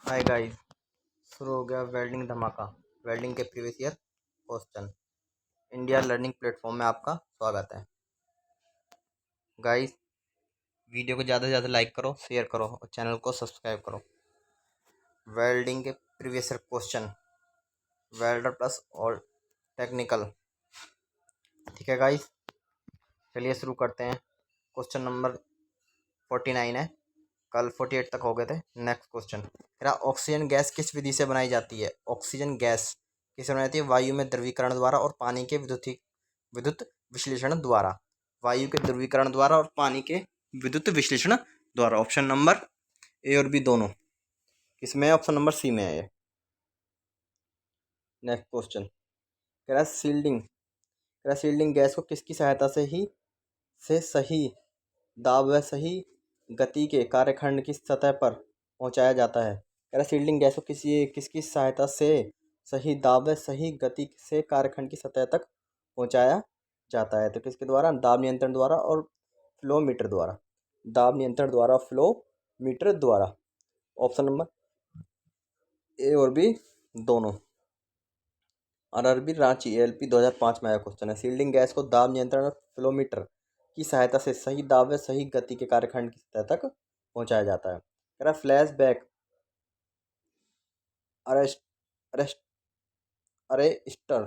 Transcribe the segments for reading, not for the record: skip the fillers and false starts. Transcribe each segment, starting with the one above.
Hi guys. शुरू हो गया वेल्डिंग धमाका। वेल्डिंग के previous year question. India learning platform में आपका स्वागत है गाइस। वीडियो को ज़्यादा से ज़्यादा लाइक करो, शेयर करो और चैनल को सब्सक्राइब करो। वेल्डिंग के previous year question, welder plus और टेक्निकल। ठीक है गाइस, चलिए शुरू करते हैं। क्वेश्चन नंबर 49 है, कल 48 तक हो गए थे। नेक्स्ट क्वेश्चन मेरा, ऑक्सीजन गैस किस विधि से बनाई जाती है? ऑक्सीजन गैस किससे बनाई जाती है? वायु में द्रवीकरण द्वारा और पानी के विद्युत विश्लेषण द्वारा। वायु के ध्रुवीकरण द्वारा और पानी के विद्युत विश्लेषण द्वारा। ऑप्शन नंबर ए और बी दोनों किसमें है? ऑप्शन नंबर सी में है ये। नेक्स्ट क्वेश्चन कह रहा है सील्डिंग गैस को किसकी सहायता से सही दाब व सही गति के कार्यखंड की सतह पर पहुंचाया जाता है। कह रहा सील्डिंग गैस को किसकी सहायता से सही दाब व सही गति से कार्यखंड की सतह तक पहुंचाया जाता है? तो किसके द्वारा? दाब नियंत्रण द्वारा और फ्लो मीटर द्वारा। दाब नियंत्रण द्वारा, फ्लो मीटर द्वारा। ऑप्शन नंबर ए और बी दोनों। आरआरबी रांची एएलपी 2005 में आया क्वेश्चन है। सील्डिंग गैस को दाब नियंत्रण और फ्लोमीटर की सहायता से सही दाब व सही गति के कार्यखंड की सतह तक पहुंचाया जाता है। कह रहा flash back arrest arrest arrester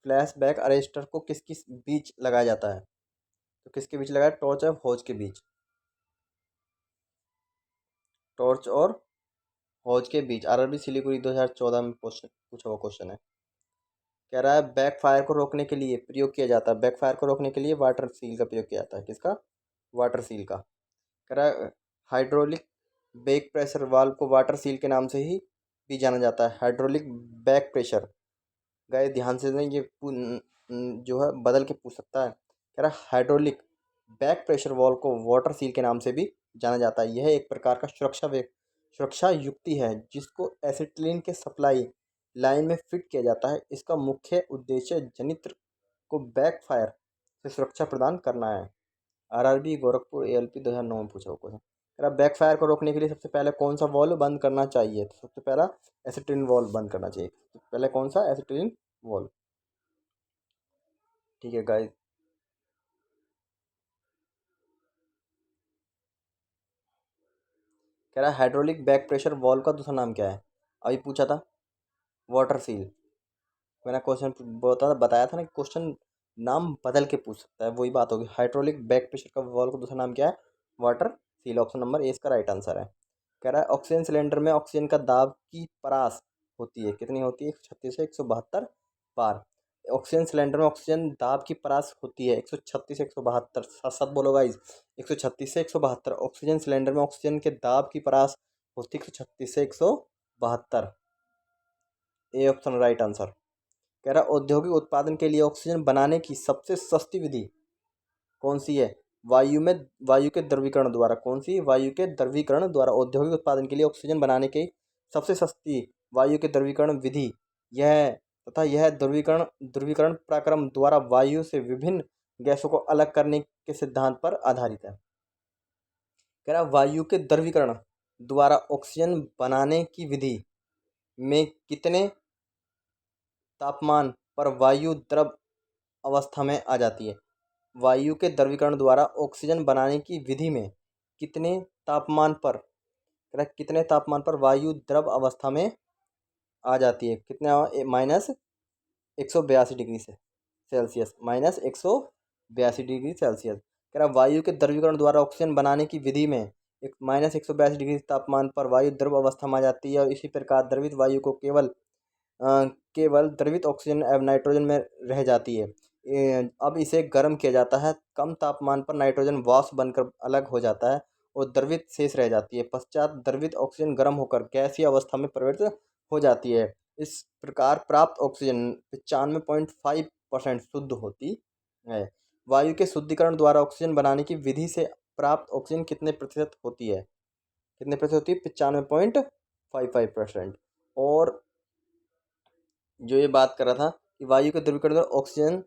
flash back arrester को किसके बीच लगाया जाता है? तो किसके बीच लगाया? टॉर्च और होज के बीच। टॉर्च और होज के बीच। आरआरबी सिलीगुड़ी 2014 में पूछा हुआ क्वेश्चन है। कह रहा है बैकफायर को रोकने के लिए प्रयोग किया जाता है। बैकफायर को रोकने के लिए वाटर सील का प्रयोग किया जाता है। किसका? वाटर सील का। कह रहा है हाइड्रोलिक बैक प्रेशर वाल्व को वाटर सील के नाम से ही भी जाना जाता है। हाइड्रोलिक बैक प्रेशर, गए ध्यान से नहीं, ये जो है बदल के पूछ सकता है। कह रहा है हाइड्रोलिक बैक प्रेशर वाल्व को वाटर सील के नाम से भी जाना जाता है। यह एक प्रकार का सुरक्षा युक्ति है जिसको एसिटिलीन के सप्लाई लाइन में फिट किया जाता है। इसका मुख्य उद्देश्य जनित्र को बैकफायर से सुरक्षा प्रदान करना है। आरआरबी गोरखपुर एएलपी 2009 में पूछा हुआ है। बैकफायर को रोकने के लिए सबसे पहले कौन सा वॉल्व बंद करना चाहिए? तो सबसे पहला एसिटिलीन वॉल्व बंद करना चाहिए। तो पहले कौन सा? Acetylene valve. ठीक है गाइस, कह रहा है हाइड्रोलिक बैक प्रेशर वॉल्व का दूसरा नाम क्या है? अभी पूछा था वाटर सील। मैंने क्वेश्चन बताया था ना, क्वेश्चन नाम बदल के पूछ सकता है, वही बात होगी। हाइड्रोलिक बैक प्रेशर का वॉल्व का दूसरा नाम क्या है? Water seal. Option number A इसका राइट आंसर है। कह रहा है ऑक्सीजन सिलेंडर में ऑक्सीजन का दाब की परास होती है, कितनी होती है? 136 से 172 बार। ऑक्सीजन सिलेंडर में ऑक्सीजन दाब की परास होती है 136 से 172। साथ साथ बोलो गाइस, 136 से 172। ऑक्सीजन सिलेंडर में ऑक्सीजन के दाब की परास होती है 136 से 172। A option right answer. कह रहा औद्योगिक उत्पादन के लिए ऑक्सीजन बनाने की सबसे सस्ती विधि कौन सी है? वायु के द्रवीकरण द्वारा। कौन सी? वायु के द्रवीकरण द्वारा। औद्योगिक उत्पादन के लिए ऑक्सीजन बनाने की सबसे सस्ती वायु के द्रवीकरण विधि यह तथा यह ध्रुवीकरण प्रक्रम द्वारा वायु से विभिन्न गैसों को अलग करने के सिद्धांत पर आधारित है। कह रहा वायु के द्रवीकरण द्वारा ऑक्सीजन बनाने की विधि में कितने तापमान पर वायु द्रव अवस्था में आ जाती है? वायु के द्रवीकरण द्वारा ऑक्सीजन बनाने की विधि में कितने तापमान पर, कितने तापमान पर वायु द्रव अवस्था में आ जाती है? कितने? -182 डिग्री से सेल्सियस। -182 degree Celsius. कह रहा वायु के द्रवीकरण द्वारा ऑक्सीजन बनाने की विधि में एक -182 डिग्री तापमान पर वायु द्रव अवस्था में आ जाती है और इसी प्रकार द्रवित वायु को केवल द्रवित ऑक्सीजन एवं नाइट्रोजन में रह जाती है। अब इसे गर्म किया जाता है। कम तापमान पर नाइट्रोजन वाष्प बनकर अलग हो जाता है और द्रवित शेष रह जाती है। पश्चात द्रवित ऑक्सीजन गर्म होकर गैसीय अवस्था में परिवर्तित हो जाती है। इस प्रकार प्राप्त ऑक्सीजन 95.5% शुद्ध होती है। वायु के शुद्धिकरण द्वारा ऑक्सीजन बनाने की विधि से प्राप्त ऑक्सीजन कितने प्रतिशत होती है? कितने प्रतिशत होती है? 95.55%। और जो ये बात कर रहा था कि वायु के ध्रुवीकरण द्वारा ऑक्सीजन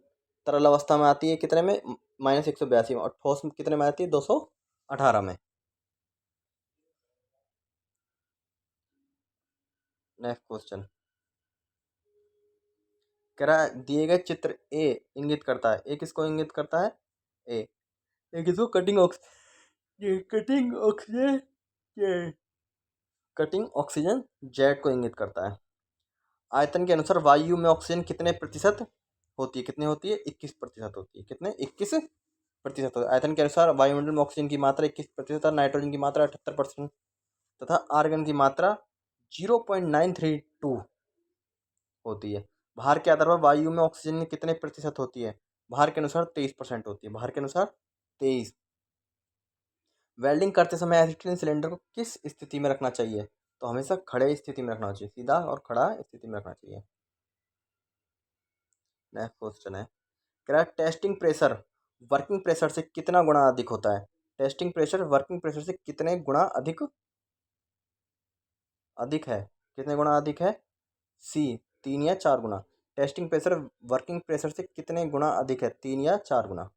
तरल अवस्था में आती है कितने में? -182 में। और ठोस में कितने में आती है? 218 में। नेक्स्ट क्वेश्चन कह रहा है दिए गए चित्र ए इंगित करता है, ए किसको इंगित करता है? ए ए किसको? Cutting oxygen, cutting oxygen jet को इंगित करता है। आयतन के अनुसार वायु में ऑक्सीजन कितने प्रतिशत होती है? कितनी होती है? 21% होती है। कितने? 21% होती है। आयतन के अनुसार वायुमंडल में ऑक्सीजन की मात्रा 21% और नाइट्रोजन की मात्रा 78% तथा आर्गन की मात्रा 0.932 होती है। भार के आधार पर वायु में ऑक्सीजन कितने प्रतिशत होती है? भार के अनुसार 23% होती है। भार के अनुसार 23। वेल्डिंग करते समय एसिटिलीन सिलेंडर को किस स्थिति में रखना चाहिए? तो हमेशा खड़े स्थिति में रखना चाहिए, सीधा और खड़ा स्थिति में रखना चाहिए। नेक्स्ट क्वेश्चन है क्या टेस्टिंग प्रेशर वर्किंग प्रेशर से कितना गुना अधिक होता है? टेस्टिंग प्रेशर वर्किंग प्रेशर से कितने गुना अधिक अधिक है? कितने गुना अधिक है? सी 3 या 4 गुना। टेस्टिंग प्रेशर वर्किंग प्रेशर से कितने गुना अधिक है? 3 या 4 गुना।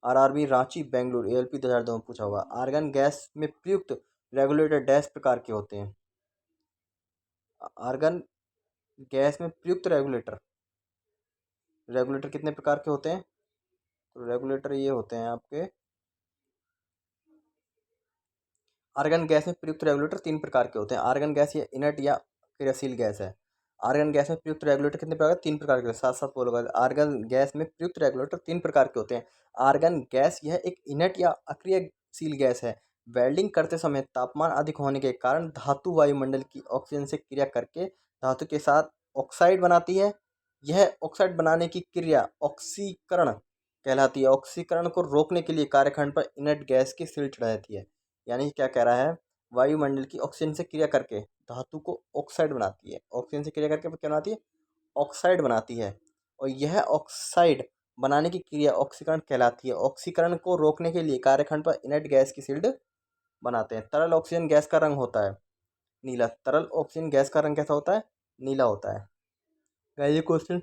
आरआरबी रांची बेंगलुरु एएलपी 2002 में पूछा हुआ। आर्गन गैस में प्रयुक्त रेगुलेटर डैश प्रकार के होते हैं? आर्गन गैस में प्रयुक्त रेगुलेटर रेगुलेटर कितने प्रकार के होते हैं? तो रेगुलेटर ये होते हैं आपके, आर्गन गैस में प्रयुक्त रेगुलेटर 3 प्रकार के होते हैं। आर्गन गैस ये इनर्ट या क्रियाशील गैस है। आर्गन गैस में प्रयुक्त रेगुलेटर कितने प्रकार के? 3 प्रकार के, साथ साथ बोलोगा। आर्गन गैस में प्रयुक्त रेगुलेटर 3 प्रकार के होते हैं। आर्गन गैस यह एक इनर्ट या अक्रियाशील गैस है। वेल्डिंग करते समय तापमान अधिक होने के कारण धातु वायुमंडल की ऑक्सीजन से क्रिया करके धातु के साथ ऑक्साइड बनाती है। यह ऑक्साइड बनाने की क्रिया ऑक्सीकरण कहलाती है। ऑक्सीकरण को रोकने के लिए कार्यखंड पर इनर्ट गैस की सिल्ट रहती है। यानी क्या कह रहा है? वायुमंडल की ऑक्सीजन से क्रिया करके धातु को ऑक्साइड बनाती है। ऑक्सीजन से क्रिया करके क्या बनाती है? ऑक्साइड बनाती है। और यह ऑक्साइड बनाने की क्रिया ऑक्सीकरण कहलाती है। ऑक्सीकरण को रोकने के लिए कार्यखंड पर इनर्ट गैस की शील्ड बनाते हैं। तरल ऑक्सीजन गैस का रंग होता है नीला। तरल ऑक्सीजन गैस का रंग कैसा होता है? नीला होता है। गाइस ये क्वेश्चन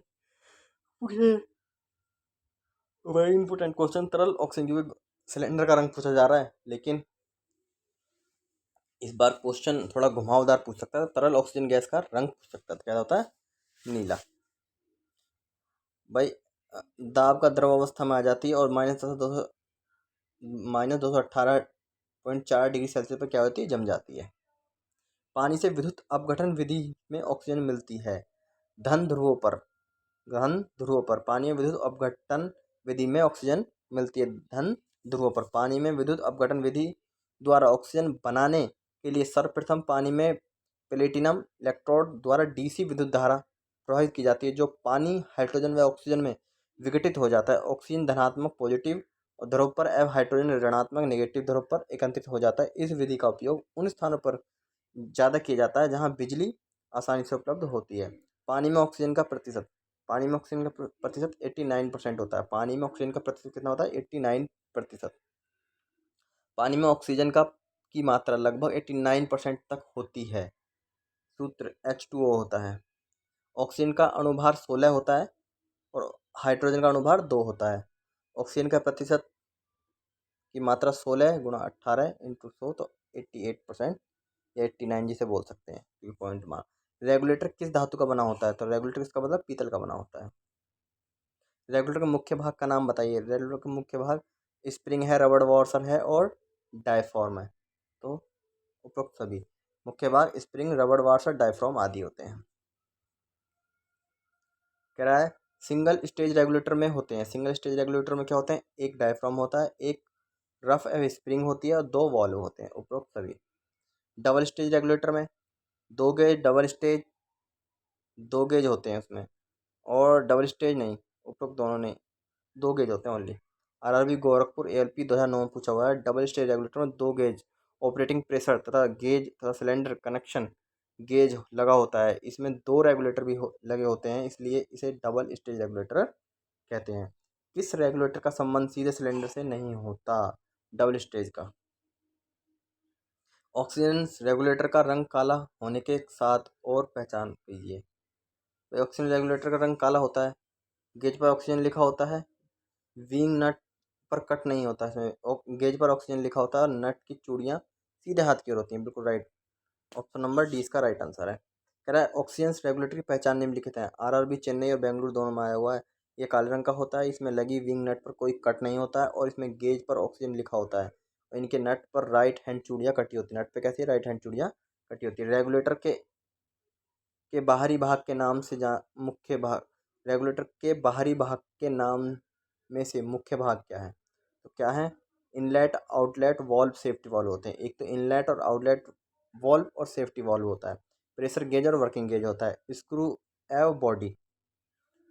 वेरी इंपॉर्टेंट क्वेश्चन। तरल ऑक्सीजन क्योंकि सिलेंडर का रंग पूछा जा रहा है, लेकिन इस बार क्वेश्चन थोड़ा घुमावदार पूछ सकता है। तरल ऑक्सीजन गैस का रंग पूछ सकता है, तो क्या होता है? नीला। भाई दाब का द्रव अवस्था में आ जाती है और -218.4 डिग्री सेल्सियस पर क्या होती है? जम जाती है। पानी से विद्युत अपघटन विधि में ऑक्सीजन मिलती है धन ध्रुवों पर। धन ध्रुवों पर पानी में विद्युत अपघटन विधि में ऑक्सीजन मिलती है धन ध्रुवों पर। पानी में विद्युत अपघटन विधि द्वारा ऑक्सीजन बनाने के लिए सर्वप्रथम पानी में प्लेटिनम इलेक्ट्रोड द्वारा डीसी विद्युत धारा प्रवाहित की जाती है, जो पानी हाइड्रोजन व ऑक्सीजन में विघटित हो जाता है। ऑक्सीजन धनात्मक पॉजिटिव ध्रुव पर एवं हाइड्रोजन ऋणात्मक नेगेटिव ध्रुव पर एकत्रित हो जाता है। इस विधि का उपयोग उन स्थानों पर ज़्यादा किया जाता है जहाँ बिजली आसानी से उपलब्ध होती है। पानी में ऑक्सीजन का प्रतिशत पानी में ऑक्सीजन का प्रतिशत 89% होता है। पानी में ऑक्सीजन का प्रतिशत कितना होता है? 89%। पानी में ऑक्सीजन की मात्रा लगभग 89% तक होती है। सूत्र H2O होता है। ऑक्सीजन का अणुभार 16 होता है और हाइड्रोजन का अणुभार 2 होता है। ऑक्सीजन का प्रतिशत की मात्रा 16 गुणा 18 इंटू 100, तो 88% या 89 जिसे बोल सकते हैं, क्योंकि पॉइंट मार। रेगुलेटर किस धातु का बना होता है? तो रेगुलेटर इसका मतलब पीतल का बना होता है। रेगुलेटर के मुख्य भाग का नाम बताइए। रेगुलेटर का मुख्य भाग स्प्रिंग है, रबड़ वॉशर है और डायफ्रॉम है। तो उपरोक्त सभी मुख्य भाग स्प्रिंग, रबड़ वॉशर, डायफ्रॉम आदि होते हैं। कह रहा है सिंगल स्टेज रेगुलेटर में होते हैं। सिंगल स्टेज रेगुलेटर में क्या होते हैं? एक डायफ्रॉम होता है, एक रफ एवं स्प्रिंग होती है और 2 वॉल्व होते हैं। उपरोक्त सभी। डबल स्टेज रेगुलेटर में 2 गेज डबल स्टेज 2 गेज होते हैं उसमें, और डबल स्टेज नहीं, उपरोक्त दोनों नहीं, 2 गेज होते हैं ओनली। आरआरबी गोरखपुर एएलपी 2009 में पूछा हुआ है। डबल स्टेज रेगुलेटर में 2 गेज ऑपरेटिंग प्रेशर तथा गेज तथा सिलेंडर कनेक्शन गेज लगा होता है। इसमें 2 रेगुलेटर भी लगे होते हैं, इसलिए इसे डबल स्टेज रेगुलेटर कहते हैं। किस रेगुलेटर का संबंध सीधे सिलेंडर से नहीं होता? डबल स्टेज का। ऑक्सीजन रेगुलेटर का रंग काला होने के साथ और पहचान कीजिए। ऑक्सीजन रेगुलेटर का रंग काला होता है। गेज पर ऑक्सीजन लिखा होता है। विंग नट पर कट नहीं होता है इसमें। गेज पर ऑक्सीजन लिखा होता है और नट की चूड़ियाँ सीधे हाथ की ओर होती हैं। बिल्कुल राइट। ऑप्शन नंबर डी इसका राइट आंसर है। कह रहा है ऑक्सीजन रेगुलेटर की पहचान निम्नलिखित है। आरआरबी चेन्नई और बेंगलुरु दोनों में आया हुआ है। ये काले रंग का होता है, इसमें लगी विंग नट पर कोई कट नहीं होता है और इसमें गेज पर ऑक्सीजन लिखा होता है और इनके नट पर राइट हैंड चूड़ियाँ कटी होती है। नट पे कैसी है? राइट हैंड चूड़ियाँ कटी होती है। रेगुलेटर के बाहरी भाग के नाम से जा मुख्य भाग रेगुलेटर के बाहरी भाग के नाम में से मुख्य भाग क्या है? तो क्या है? Inlet, outlet, valve, safety valve होते हैं। एक तो इनलेट और आउटलेट वॉल्व और सेफ्टी वॉल्व होता है। प्रेशर गेज और वर्किंग गेज होता है। स्क्रू एव बॉडी,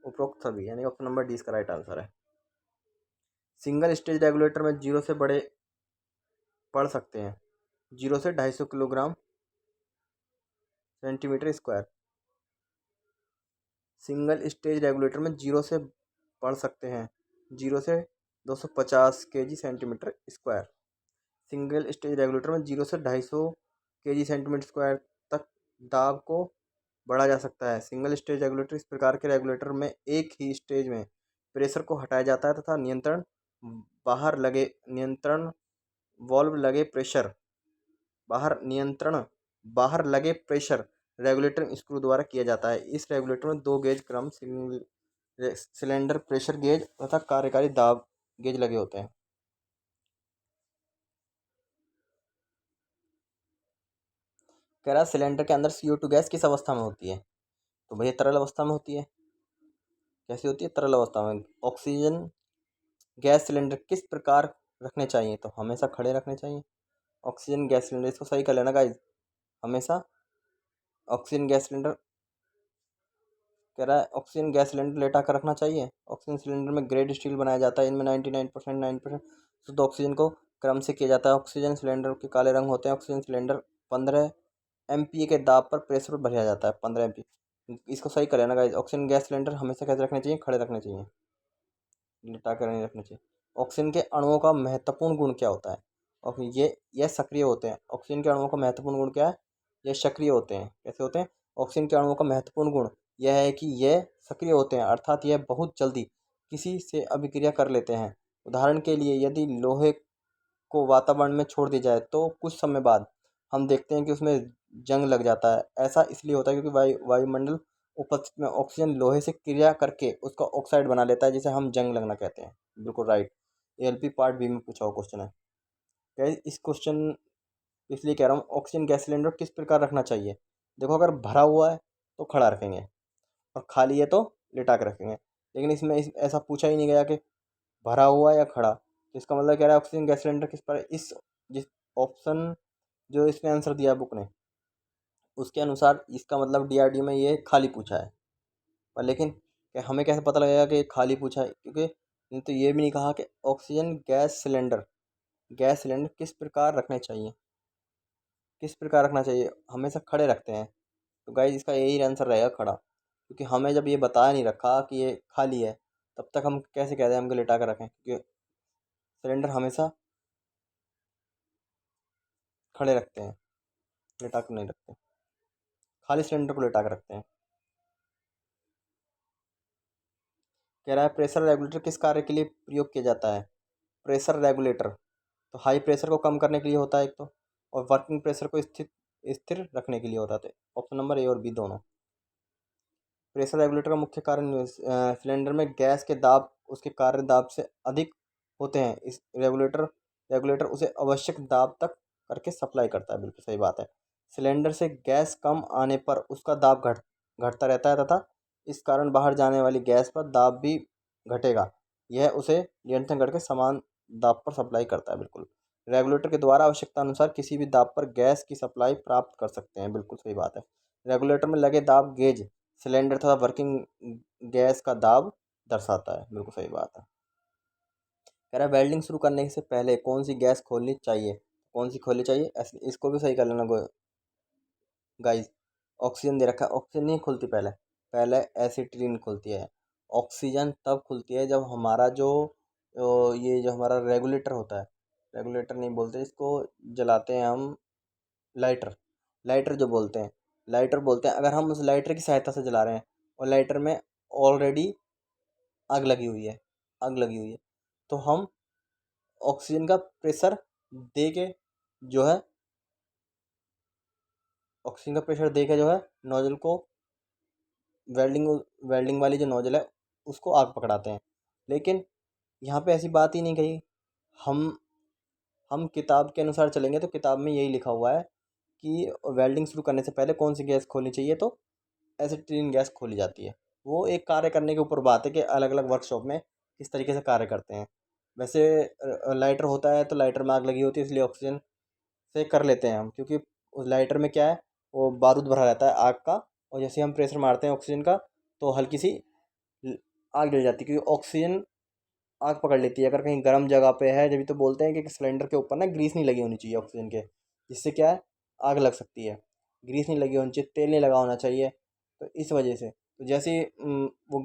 उपरोक्त सभी, यानी ऑप्शन नंबर डी इसका राइट आंसर है। सिंगल स्टेज रेगुलेटर में जीरो से बड़े पढ़ सकते हैं। 0 से 250 kilogram centimetre square. Single stage regulator में 0 से पढ़ सकते हैं 0 से 250 KG centimetre square. Single stage regulator में 0 से 250 केजी सेंटीमीटर स्क्वायर तक दाब को बढ़ा जा सकता है। सिंगल स्टेज रेगुलेटर, इस प्रकार के रेगुलेटर में एक ही स्टेज में प्रेशर को हटाया जाता है तथा नियंत्रण वाल्व लगे प्रेशर बाहर लगे प्रेशर रेगुलेटर स्क्रू द्वारा किया जाता है। इस रेगुलेटर में दो गेज क्रम सिलेंडर प्रेशर गेज तथा कार्यकारी दाब गेज लगे होते हैं। कह रहा है सिलेंडर के अंदर CO2 गैस किस अवस्था में होती है? तो भैया तरल अवस्था में होती है। कैसी होती है? तरल अवस्था में। ऑक्सीजन गैस सिलेंडर किस प्रकार रखने चाहिए? तो हमेशा खड़े रखने चाहिए। ऑक्सीजन गैस सिलेंडर, इसको सही कर लेना गाइज, हमेशा ऑक्सीजन गैस सिलेंडर। कह रहा है ऑक्सीजन गैस सिलेंडर लेटा कर रखना चाहिए। ऑक्सीजन सिलेंडर में ग्रेड स्टील बनाया जाता है। इनमें 99% शुद्ध ऑक्सीजन को क्रम से किया जाता है। ऑक्सीजन सिलेंडर के काले रंग होते हैं। ऑक्सीजन सिलेंडर 15 MPa के दाब पर प्रेशर पर भरा जाता है। 15 MPa, इसको सही कर लेना गाइज। ऑक्सीजन गैस सिलेंडर हमेशा कैसे रखने चाहिए? खड़े रखने चाहिए, लिटा कर नहीं रखने चाहिए। ऑक्सीजन के अणुओं का महत्वपूर्ण गुण क्या होता है? और यह सक्रिय होते हैं। ऑक्सीजन के अणुओं का महत्वपूर्ण गुण क्या है? यह सक्रिय होते हैं। कैसे होते हैं? ऑक्सीजन के अणुओं का महत्वपूर्ण गुण यह है कि यह सक्रिय होते हैं, अर्थात यह बहुत जल्दी किसी से अभिक्रिया कर लेते हैं। उदाहरण के लिए यदि लोहे को वातावरण में छोड़ दिया जाए तो कुछ समय बाद हम देखते हैं कि उसमें जंग लग जाता है। ऐसा इसलिए होता है क्योंकि वायुमंडल उपस्थिति में ऑक्सीजन लोहे से क्रिया करके उसका ऑक्साइड बना लेता है, जिसे हम जंग लगना कहते हैं। बिल्कुल राइट। ALP पार्ट बी में पूछा हुआ क्वेश्चन है। इस क्वेश्चन इसलिए कह रहा हूँ, ऑक्सीजन गैस सिलेंडर किस प्रकार रखना चाहिए? देखो, अगर भरा हुआ है तो खड़ा रखेंगे और खाली है तो लिटा के रखेंगे। लेकिन इसमें ऐसा पूछा ही नहीं गया कि भरा हुआ या खड़ा। तो इसका मतलब कह रहा है ऑक्सीजन गैस सिलेंडर किस पर, इस जिस ऑप्शन जो इसने आंसर दिया बुक ने, उसके अनुसार इसका मतलब DRDO में ये खाली पूछा है। पर लेकिन हमें कैसे पता लगेगा कि खाली पूछा है? क्योंकि इन्होंने तो ये भी नहीं कहा कि ऑक्सीजन गैस सिलेंडर किस प्रकार रखने चाहिए। किस प्रकार रखना चाहिए? हमेशा खड़े रखते हैं। तो गाइस इसका यही आंसर रहेगा, खड़ा। क्योंकि हमें जब ये बताया नहीं रखा कि ये खाली है, तब तक हम कैसे कह दें हमको लिटा कर रखें? क्योंकि सिलेंडर हमेशा खड़े रखते हैं, लिटा कर नहीं रखते। खाली सिलेंडर को लिटा कर रखते हैं। कह रहा है प्रेशर रेगुलेटर किस कार्य के लिए प्रयोग किया जाता है? प्रेशर रेगुलेटर तो हाई प्रेशर को कम करने के लिए होता है एक तो, और वर्किंग प्रेशर को स्थिर रखने के लिए होता है। ऑप्शन नंबर ए और बी दोनों। प्रेशर रेगुलेटर का मुख्य कारण सिलेंडर में गैस के दाब उसके कार्य दाब से अधिक होते हैं। इस रेगुलेटर उसे आवश्यक दाब तक करके सप्लाई करता है। बिल्कुल सही बात है। सिलेंडर से गैस कम आने पर उसका दाब घटता रहता है तथा इस कारण बाहर जाने वाली गैस पर दाब भी घटेगा। यह उसे नियंत्रण करके समान दाब पर सप्लाई करता है। बिल्कुल। रेगुलेटर के द्वारा आवश्यकता अनुसार किसी भी दाब पर गैस की सप्लाई प्राप्त कर सकते हैं। बिल्कुल सही बात है। रेगुलेटर में लगे दाब गेज सिलेंडर तथा वर्किंग गैस का दाब दर्शाता है। बिल्कुल सही बात है। कह रहा है वेल्डिंग शुरू करने से पहले कौन सी गैस खोलनी चाहिए? कौन सी खोलनी चाहिए? इसको भी सही कर लेना गाइस। ऑक्सीजन दे रखा है, ऑक्सीजन नहीं खुलती पहले, पहले एसिटिलीन खुलती है। ऑक्सीजन तब खुलती है जब हमारा ये जो हमारा रेगुलेटर होता है, रेगुलेटर नहीं बोलते इसको, जलाते हैं हम, लाइटर। लाइटर जो बोलते हैं, लाइटर बोलते हैं। अगर हम उस लाइटर की सहायता से जला रहे हैं और लाइटर में ऑलरेडी आग लगी हुई है, आग लगी हुई है, तो हम ऑक्सीजन का प्रेशर दे के जो है ऑक्सीजन का प्रेशर दे के जो है नोजल को वेल्डिंग वेल्डिंग वाली जो नोजल है उसको आग पकड़ाते हैं। लेकिन यहाँ पे ऐसी बात ही नहीं कही। हम हम किताब के अनुसार चलेंगे तो किताब में यही लिखा हुआ है कि वेल्डिंग शुरू करने से पहले कौन सी गैस खोलनी चाहिए, तो एसिटिलीन गैस खोली जाती है। वो एक कार्य करने के ऊपर बात है कि अलग अलग वर्कशॉप में किस तरीके से कार्य करते हैं। वैसे लाइटर होता है तो लाइटर में आग लगी होती है, इसलिए ऑक्सीजन से कर लेते हैं हम, क्योंकि उस लाइटर में क्या है, वो बारूद भरा रहता है आग का, और जैसे हम प्रेशर मारते हैं ऑक्सीजन का तो हल्की सी ल- आग जल जाती है, क्योंकि ऑक्सीजन आग पकड़ लेती है। अगर कहीं गर्म जगह पे है, जब तो बोलते हैं कि सिलेंडर के ऊपर ना ग्रीस नहीं लगी होनी चाहिए ऑक्सीजन के, जिससे क्या है, आग लग सकती है। ग्रीस नहीं लगी होनी चाहिए, तेल नहीं लगा होना चाहिए। तो इस वजह से तो जैसे ही, वो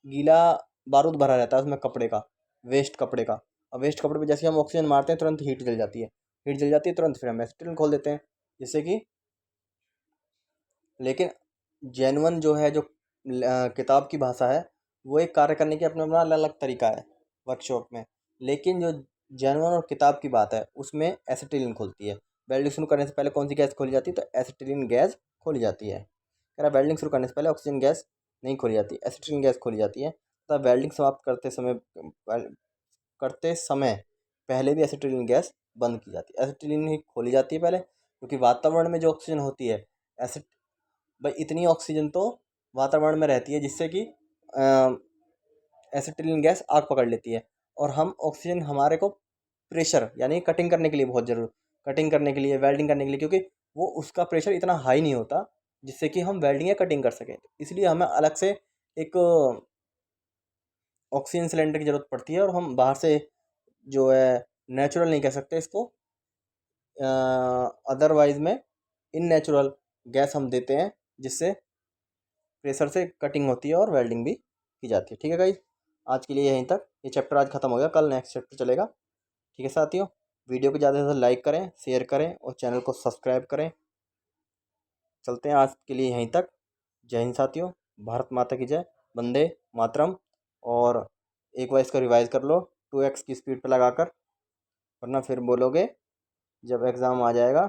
गीला बारूद भरा रहता है उसमें कपड़े का, वेस्ट कपड़े का, और वेस्ट कपड़े पे जैसे ही हम ऑक्सीजन मारते हैं तुरंत हीट जल जाती है। हीट जल जाती है तुरंत, फिर हम एसिटिलीन खोल देते हैं, जिससे कि, लेकिन जेन्युइन जो है, जो किताब की भाषा है, वो एक कार्य करने की अपना अपना अलग अलग तरीका है वर्कशॉप में। लेकिन जो जेन्युइन और किताब की बात है उसमें एसिटिलीन खोलती है। वेल्डिंग शुरू करने से पहले कौन सी गैस खोली जाती है, तो एसिटिलीन गैस खोली जाती है। कह रहा वेल्डिंग शुरू करने से पहले ऑक्सीजन गैस नहीं खोली जाती, एसिटिलीन गैस खोली जाती है। तब वेल्डिंग समाप्त करते समय पहले भी एसिटिलीन गैस बंद की जाती है। एसिटिलीन ही खोली जाती है पहले, क्योंकि वातावरण में जो ऑक्सीजन होती है, एसिड भाई इतनी ऑक्सीजन तो वातावरण में रहती है जिससे कि एसिटिलीन गैस आग पकड़ लेती है। और हम ऑक्सीजन हमारे को प्रेशर यानी कटिंग करने के लिए बहुत जरूर, कटिंग करने के लिए, वेल्डिंग करने के लिए, क्योंकि वो उसका प्रेशर इतना हाई नहीं होता जिससे कि हम वेल्डिंग या कटिंग कर सकें। इसलिए हमें अलग से एक ऑक्सीजन सिलेंडर की ज़रूरत पड़ती है, और हम बाहर से जो है, नेचुरल नहीं कह सकते इसको, अदरवाइज में इननेचुरल गैस हम देते हैं, जिससे प्रेशर से कटिंग होती है और वेल्डिंग भी की जाती है। ठीक है गाइज, आज के लिए यहीं तक, ये चैप्टर आज खत्म हो गया, कल नेक्स्ट चैप्टर चलेगा। ठीक है साथियों, वीडियो को ज़्यादा से ज़्यादा लाइक करें, शेयर करें और चैनल को सब्सक्राइब करें। चलते हैं आज के लिए यहीं तक। जय हिंद साथियों, भारत माता की जय, वंदे मातरम। और एक बार इसका रिवाइज कर लो 2x की स्पीड पर लगाकर, वरना फिर बोलोगे जब एग्ज़ाम आ जाएगा,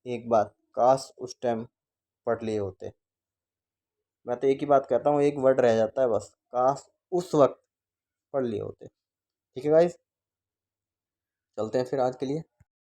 एक बात काश उस टाइम पढ़ लिए होते। मैं तो एक ही बात कहता हूँ, एक वर्ड रह जाता है बस, काश उस वक्त पढ़ लिए होते। ठीक है गाइज, चलते हैं फिर आज के लिए।